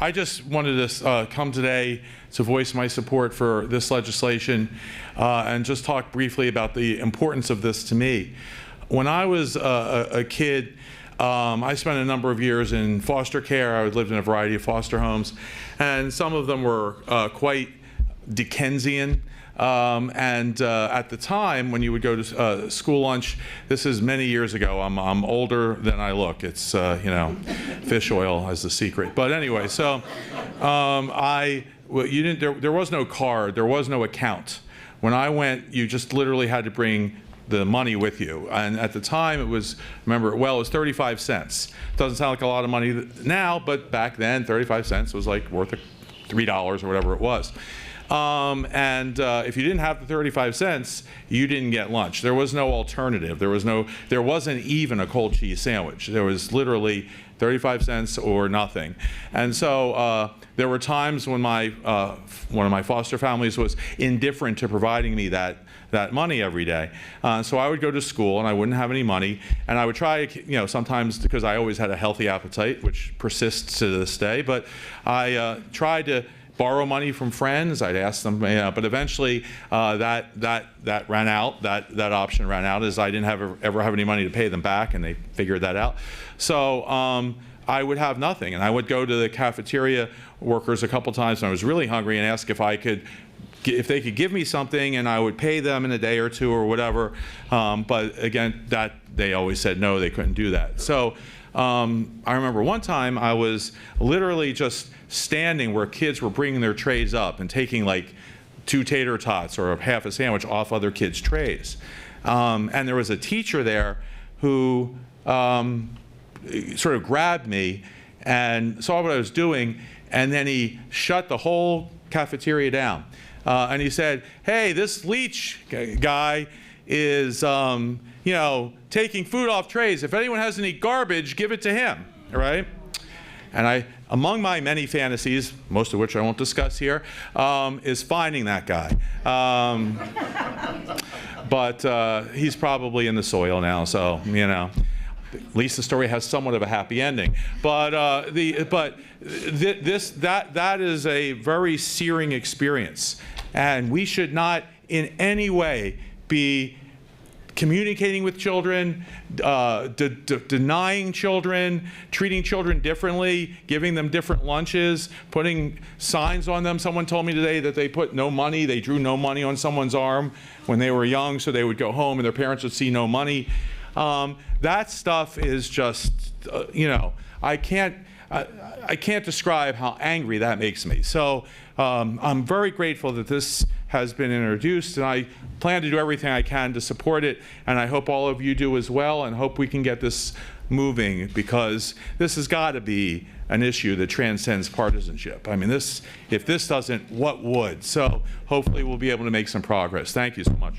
I just wanted to come today to voice my support for this legislation and just talk briefly about the importance of this to me. When I was a kid, I spent a number of years in foster care. I lived in a variety of foster homes, and some of them were quite Dickensian. At the time, when you would go to school lunch, this is many years ago. I'm older than I look. It's you know, fish oil as the secret. But anyway, so there was no card, there was no account. When I went, you just literally had to bring the money with you. And at the time, it was, remember it well, it was 35 cents. Doesn't sound like a lot of money now, but back then, 35 cents was like worth $3 or whatever it was. If you didn't have the 35 cents, you didn't get lunch. There was no alternative. There wasn't even a cold cheese sandwich. There was literally 35 cents or nothing. And so there were times when one of my foster families was indifferent to providing me that money every day. So I would go to school and I wouldn't have any money, and I would try, you know, sometimes, because I always had a healthy appetite, which persists to this day, but I tried to borrow money from friends. I'd ask them, you know, but eventually that ran out. That option ran out, as I didn't ever have any money to pay them back, and they figured that out. So I would have nothing, and I would go to the cafeteria workers a couple times when I was really hungry and ask if they could give me something, and I would pay them in a day or two or whatever. But again, they always said no, they couldn't do that. So I remember one time I was literally just standing where kids were bringing their trays up and taking like 2 tater tots or half a sandwich off other kids' trays. And there was a teacher there who sort of grabbed me and saw what I was doing, and then he shut the whole cafeteria down. And he said, "Hey, this Leach guy is you know, taking food off trays. If anyone has any garbage, give it to him," right? And among my many fantasies, most of which I won't discuss here, is finding that guy. But he's probably in the soil now, so, you know, at least the story has somewhat of a happy ending. But that is a very searing experience, and we should not in any way be communicating with children, denying children, treating children differently, giving them different lunches, putting signs on them. Someone told me today that they put no money, they drew no money on someone's arm when they were young, so they would go home and their parents would see no money. That stuff is just, you know, I can't describe how angry that makes me. So I'm very grateful that this has been introduced, and I plan to do everything I can to support it, and I hope all of you do as well, and hope we can get this moving, because this has got to be an issue that transcends partisanship. I mean, if this doesn't, what would? So hopefully we'll be able to make some progress. Thank you so much.